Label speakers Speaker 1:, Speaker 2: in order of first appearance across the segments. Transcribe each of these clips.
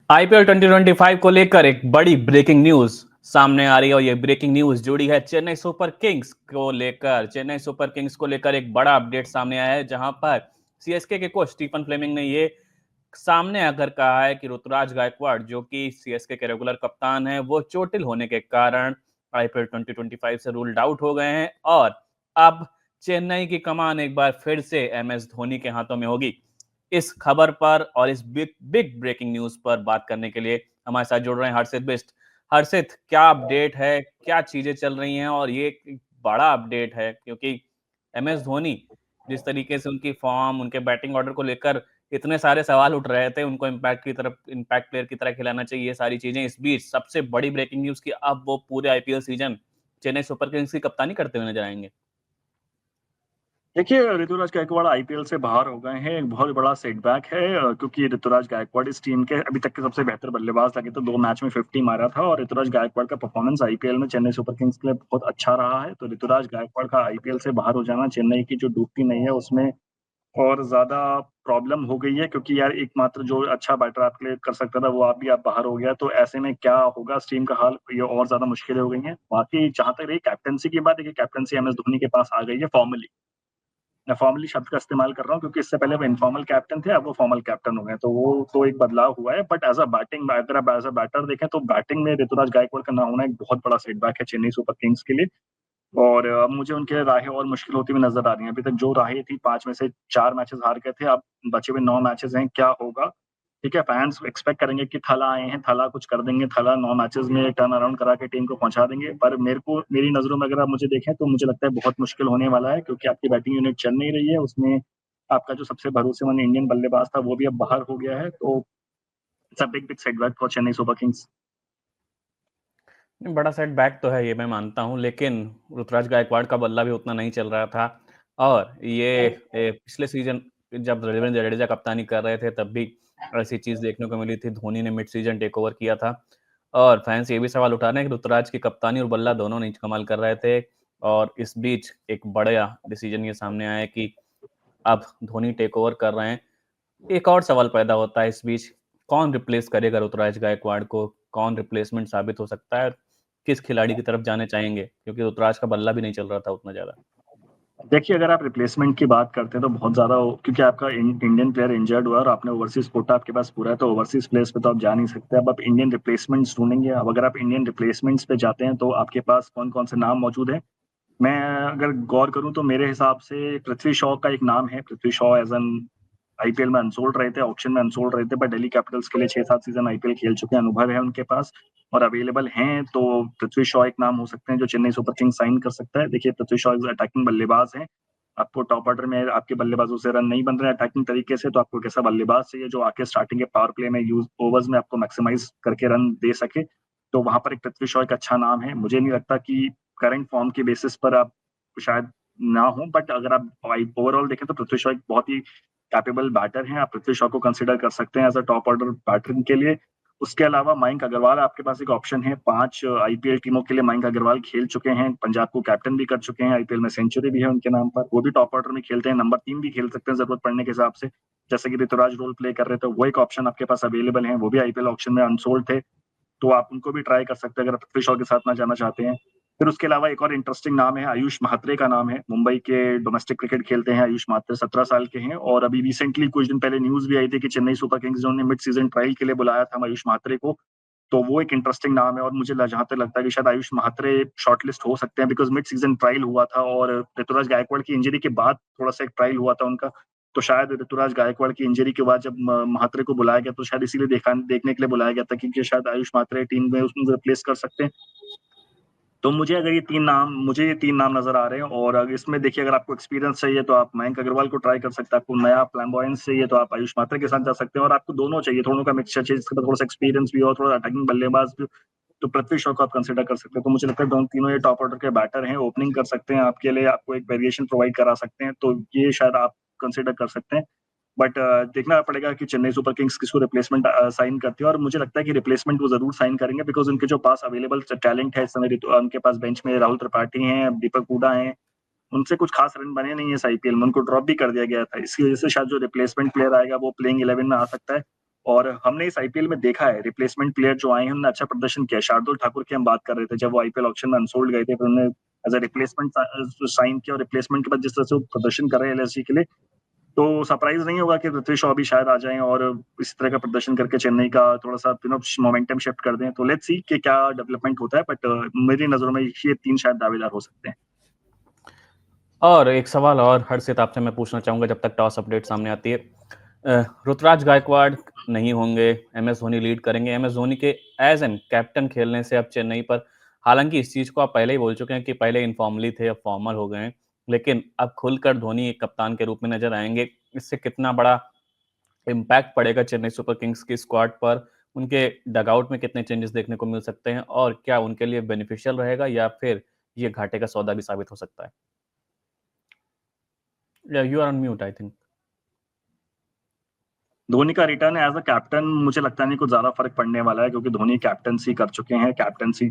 Speaker 1: IPL 2025 को लेकर एक बड़ी ब्रेकिंग न्यूज सामने आ रही है और ये ब्रेकिंग न्यूज जुड़ी है चेन्नई सुपर किंग्स को लेकर। चेन्नई सुपर किंग्स को लेकर एक बड़ा अपडेट सामने आया है, जहां पर सीएसके के कोच स्टीफन फ्लेमिंग ने ये सामने आकर कहा है कि ऋतुराज गायकवाड़, जो कि सीएसके के रेगुलर कप्तान हैं, वो चोटिल होने के कारण आईपीएल 2025 से रूल्ड आउट हो गए हैं और अब चेन्नई की कमान एक बार फिर से एमएस धोनी के हाथों में होगी। इस खबर पर और इस बिग बिग ब्रेकिंग न्यूज पर बात करने के लिए हमारे साथ जुड़ रहे हैं हर्षित बिष्ट। हर्षित, क्या अपडेट है, क्या चीजें चल रही हैं? और ये एक बड़ा अपडेट है क्योंकि एमएस धोनी, जिस तरीके से उनकी फॉर्म, उनके बैटिंग ऑर्डर को लेकर इतने सारे सवाल उठ रहे थे, उनको इम्पैक्ट प्लेयर की तरह खिलाना चाहिए, ये सारी चीजें। इस बीच सबसे बड़ी ब्रेकिंग न्यूज कि अब वो पूरे IPL season Chennai super Kings की कप्तानी करते हुए नजर आएंगे।
Speaker 2: देखिए, ऋतुराज गायकवाड़ आईपीएल से बाहर हो गए हैं। एक बहुत बड़ा सेटबैक है क्योंकि ऋतुराज गायकवाड़ इस टीम के अभी तक के सबसे बेहतर बल्लेबाज लगे। तो 2 मैच में 50 मारा था और ऋतुराज गायकवाड़ का परफॉर्मेंस आईपीएल में चेन्नई सुपर किंग्स के लिए बहुत अच्छा रहा है। तो ऋतुराज गायकवाड़ का आईपीएल से बाहर हो जाना चेन्नई की जो डूबती नहीं है उसमें और ज्यादा प्रॉब्लम हो गई है, क्योंकि यार एकमात्र जो अच्छा बैटर आपके लिए कर सकता था वो आप भी आप बाहर हो गया। तो ऐसे में क्या होगा इस टीम का हाल, ये और ज्यादा मुश्किलें हो गई हैं। बाकी जहां तक रही कैप्टनसी की बात, देखिए कैप्टनसी एमएस धोनी के पास आ गई है फॉर्मली। मैं फॉर्मली शब्द का इस्तेमाल कर रहा हूँ क्योंकि इससे पहले वो इनफॉर्मल कैप्टन थे, अब वो फॉर्मल कैप्टन हो गए। तो वो तो एक बदलाव हुआ है, बट एज अ बैटिंग, अगर आप एज अ बैटर देखें तो बैटिंग में ऋतुराज गायकवाड़ का ना होना एक बहुत बड़ा सेटबैक है चेन्नई सुपर किंग्स के लिए। और अब मुझे उनके राहें और मुश्किल होती हुई नजर आ रही हैं। अभी तक जो राहें थी, 5 में से 4 मैचेस हार गए थे, अब बचे हुए 9 मैचेस हैं, क्या होगा? ठीक है, फैंस एक्सपेक्ट करेंगे कि थला आए हैं, थला कुछ कर देंगे, थला 9 मैचेस में टर्न अराउंड करा के टीम को पहुंचा देंगे। पर मेरी नजरों में अगर आप मुझे देखें तो मुझे लगता है बहुत मुश्किल होने वाला है, क्योंकि आपकी बैटिंग यूनिट चल नहीं रही है। उसमें आपका जो सबसे भरोसेमंद इंडियन बल्लेबाज था वो भी अब बाहर हो गया है। तो it's a big big setback for Chennai super Kings.
Speaker 1: बड़ा सेटबैक तो है, ये मैं मानता हूँ, लेकिन ऋतुराज गायकवाड़ का बल्ला भी उतना नहीं चल रहा था। और पिछले सीजन जब रविंद्र जडेजा कप्तानी कर रहे थे, तब भी ऐसी चीज देखने को मिली थी। धोनी ने मिड सीजन टेक ओवर किया था और फैंस ये भी सवाल उठा रहे हैं कि ऋतुराज की कप्तानी और बल्ला दोनों नहीं कमाल कर रहे थे। और इस बीच एक बड़ा डिसीजन ये सामने आया कि अब धोनी टेक ओवर कर रहे हैं। एक और सवाल पैदा होता है इस बीच, कौन रिप्लेस करेगा ऋतुराज गायकवाड़ को? कौन रिप्लेसमेंट साबित हो सकता है? किस खिलाड़ी की तरफ जाने चाहेंगे, क्योंकि ऋतुराज का बल्ला भी नहीं चल रहा था उतना ज्यादा।
Speaker 2: देखिए, अगर आप रिप्लेसमेंट की बात करते हैं तो बहुत ज्यादा क्योंकि आपका इंडियन प्लेयर इंजर्ड हुआ और आपने ओवरसीज कोटा आपके पास पूरा है, तो ओवरसीज प्लेयर्स पे तो आप जा नहीं सकते। अब आप इंडियन रिप्लेसमेंट्स ढूंढेंगे। अब अगर आप इंडियन रिप्लेसमेंट्स पे जाते हैं तो आपके पास कौन कौन से नाम मौजूद है? मैं अगर गौर करूं तो मेरे हिसाब से पृथ्वी शॉ का एक नाम है। Prithvi Shaw as an IPL में अनसोल्ड रहे थे, ऑक्शन में अनसोल्ड रहे थे, बट दिल्ली कैपिटल्स के लिए 6-7 सीजन आईपीएल खेल चुके हैं, अनुभव है उनके पास और अवेलेबल हैं। तो पृथ्वी शॉ एक नाम हो सकते हैं जो चेन्नई सुपर किंग्स साइन कर सकता है। देखिए, पृथ्वी शॉ अटैकिंग बल्लेबाज है। आपको टॉप ऑर्डर में आपके बल्लेबाजों से रन नहीं बन रहे अटैकिंग तरीके से, तो आपको कैसा बल्लेबाज चाहिए जो आके स्टार्टिंग के पावर प्ले में यूज ओवर्स में आपको मैक्सिमाइज करके रन दे सके। तो वहां पर एक पृथ्वी शॉ एक अच्छा नाम है। मुझे नहीं लगता कि करंट फॉर्म के बेसिस पर आप शायद ना हो, बट अगर आप ओवरऑल देखें तो पृथ्वी शॉ एक बहुत ही कैपेबल बैटर हैं। आप पृथ्वी शॉ को कंसिडर कर सकते हैं as a top order batter के लिए। उसके अलावा मयंक अग्रवाल आपके पास एक ऑप्शन है। 5 आईपीएल टीमों के लिए मयंक अग्रवाल खेल चुके हैं, पंजाब को कैप्टन भी कर चुके हैं, आईपीएल में सेंचुरी भी है उनके नाम पर। वो भी टॉप ऑर्डर में खेलते हैं, नंबर 3 भी खेल सकते हैं जरूरत पड़ने के हिसाब से, जैसे कि ऋतुराज रोल प्ले कर रहे थे। वो एक ऑप्शन आपके पास अवेलेबल है, वो भी आईपीएल ऑप्शन में अनसोल्ड थे। तो आप उनको भी ट्राई कर सकते हैं अगर पृथ्वी शॉ के साथ ना जाना चाहते हैं। फिर उसके अलावा एक और इंटरेस्टिंग नाम है, आयुष म्हात्रे का नाम है। मुंबई के डोमेस्टिक क्रिकेट खेलते हैं आयुष म्हात्रे, 17 साल के हैं। और अभी रिसेंटली कुछ दिन पहले न्यूज भी आई थी कि चेन्नई सुपर किंग्स ने मिड सीजन ट्रायल के लिए बुलाया था आयुष म्हात्रे को। तो वो एक इंटरेस्टिंग नाम है और मुझे जहां तक लगता है कि शायद आयुष म्हात्रे शॉर्टलिस्ट हो सकते हैं, बिकॉज मिड सीजन ट्रायल हुआ था और ऋतुराज गायकवाड़ की इंजरी के बाद थोड़ा सा एक ट्रायल हुआ था उनका। तो शायद ऋतुराज गायकवाड़ की इंजरी के बाद जब म्हात्रे को बुलाया गया तो शायद इसीलिए देखने के लिए बुलाया गया था, क्योंकि शायद आयुष म्हात्रे टीम में उसमें रिप्लेस कर सकते हैं। तो मुझे ये 3 नाम नजर आ रहे हैं। और अगर इसमें देखिए, अगर आपको एक्सपीरियंस चाहिए तो आप मयंक अग्रवाल को ट्राई कर सकते हैं, आपको नया फ्लैम्बॉयंस चाहिए तो आप आयुष मात्रे के साथ जा सकते हैं, और आपको दोनों चाहिए, दोनों का मिक्सचर चाहिए जिसके पास थोड़ा सा एक्सपीरियंस भी हो, थोड़ा अटैकिंग बल्लेबाज भी, तो पृथ्वी शॉ को आप कंसिडर कर सकते हैं। तो मुझे लगता है दोनों तीनों ये टॉप ऑर्डर के बैटर हैं, ओपनिंग कर सकते हैं आपके लिए, आपको एक वेरिएशन प्रोवाइड करा सकते हैं। तो ये शायद आप कंसिडर कर सकते हैं। बट देखना पड़ेगा कि चेन्नई सुपर किंग्स किसको रिप्लेसमेंट साइन करती है। और मुझे लगता है कि रिप्लेसमेंट वो जरूर साइन करेंगे, बिकॉज उनके जो पास अवेलेबल टैलेंट है इस समय, उनके पास बेंच में राहुल त्रिपाठी हैं, दीपक हुडा हैं, उनसे कुछ खास रन बने नहीं है इस आईपीएल में, उनको ड्रॉप भी कर दिया गया था। इसकी वजह से शायद जो रिप्लेसमेंट प्लेयर आएगा वो प्लेइंग 11 में आ सकता है और हमने इस आईपीएल में देखा है रिप्लेसमेंट प्लेयर जो आए हैं उन्होंने अच्छा प्रदर्शन किया। शार्दुल ठाकुर की हम बात कर रहे थे, जब वो आईपीएल ऑक्शन में अनसोल्ड गए थे फिर उन्होंने एज अ रिप्लेसमेंट साइन किया और रिप्लेसमेंट के बाद जिस तरह से वो प्रदर्शन कर रहे हैं एलएसजी के लिए, तो सरप्राइज नहीं होगा कि पृथ्वी शॉ भी शायद आ जाएं और इस तरह का प्रदर्शन करके चेन्नई का थोड़ा सा मोमेंटम शिफ्ट कर दें। तो लेट्स सी कि क्या डेवलपमेंट होता है, बट मेरी नजरों में ये 3 शायद दावेदार हो सकते हैं।
Speaker 1: और एक सवाल और हर्षित आपसे मैं पूछना चाहूंगा जब तक टॉस अपडेट सामने आती है। ऋतुराज गायकवाड़ नहीं होंगे, एमएस धोनी लीड करेंगे। एमएस धोनी के एज एन कैप्टन खेलने से अब चेन्नई पर, हालांकि इस चीज को आप पहले ही बोल चुके हैं कि पहले इनफॉर्मली थे अब फॉर्मल हो गए हैं, लेकिन अब खुलकर धोनी एक कप्तान के रूप में नजर आएंगे। इससे कितना बड़ा इम्पैक्ट पड़ेगा चेन्नई सुपर किंग्स की स्क्वाड पर, उनके डगआउट में कितने चेंजेस देखने को मिल सकते हैं और क्या उनके लिए बेनिफिशियल रहेगा या फिर ये घाटे का सौदा भी साबित हो सकता है? You are on mute I think.
Speaker 2: Dhoni का रिटर्न एज अ कैप्टन मुझे लगता नहीं कुछ ज्यादा फर्क पड़ने वाला है, क्योंकि धोनी कैप्टनसी कर चुके हैं। कैप्टनसी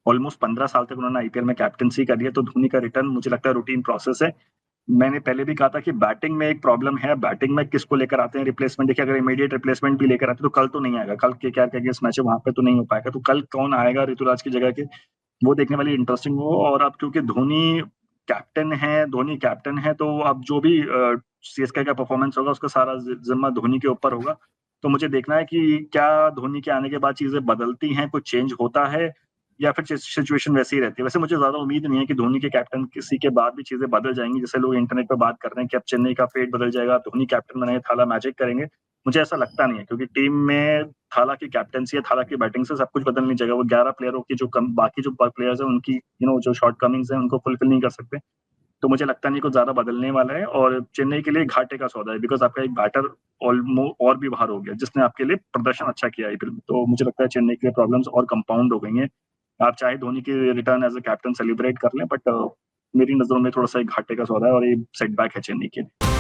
Speaker 2: ऑलमोस्ट 15 साल तक उन्होंने आईपीएल में कैप्टनसी करी है, तो धोनी का रिटर्न मुझे लगता है रूटीन प्रोसेस है। मैंने पहले भी कहा था कि बैटिंग में एक प्रॉब्लम है। बैटिंग में किसको लेकर आते हैं रिप्लेसमेंट, देखिए अगर इमीडिएट रिप्लेसमेंट भी लेकर आते हैं तो कल तो नहीं आएगा, कल केकेआर के अगेंस्ट मैच है वहां पे तो नहीं हो पाएगा, तो कल कौन आएगा ऋतुराज की जगह के, वो देखने वाली इंटरेस्टिंग हो। और अब क्योंकि धोनी कैप्टन है तो अब जो भी सीएसके का परफॉर्मेंस होगा उसका सारा जिम्मा धोनी के ऊपर होगा। तो मुझे देखना है कि क्या धोनी के आने के बाद चीजें बदलती हैं, कुछ चेंज होता है या फिर सिचुएशन वैसी ही रहती है। वैसे मुझे ज्यादा उम्मीद नहीं है कि धोनी के कैप्टन किसी के बाद भी चीजें बदल जाएंगी, जैसे लोग इंटरनेट पर बात कर रहे हैं कि अब चेन्नई का फेट बदल जाएगा, धोनी कैप्टन बने थाला मैजिक करेंगे। मुझे ऐसा लगता नहीं है, क्योंकि टीम में थाला की कैप्टनसी है, थाला की बैटिंग से सब कुछ बदल नहीं जाएगा। वो 11 प्लेयरों की जो बाकी जो प्लेयर्स हैं उनकी जो शॉर्ट कमिंग्स हैं उनको फुलफिल नहीं कर सकते। तो मुझे लगता नहीं कुछ ज्यादा बदलने वाला है, और चेन्नई के लिए घाटे का सौदा है, बिकॉज आपका एक बैटर और भी बाहर हो गया जिसने आपके लिए प्रदर्शन अच्छा किया आईपीएल में। तो मुझे लगता है चेन्नई के लिए प्रॉब्लम्स और कंपाउंड हो गई हैं। आप चाहे धोनी के return as a captain celebrate कर लें, बट मेरी नजरों में थोड़ा सा एक घाटे का सौदा है और ये सेटबैक है चेन्नई के लिए।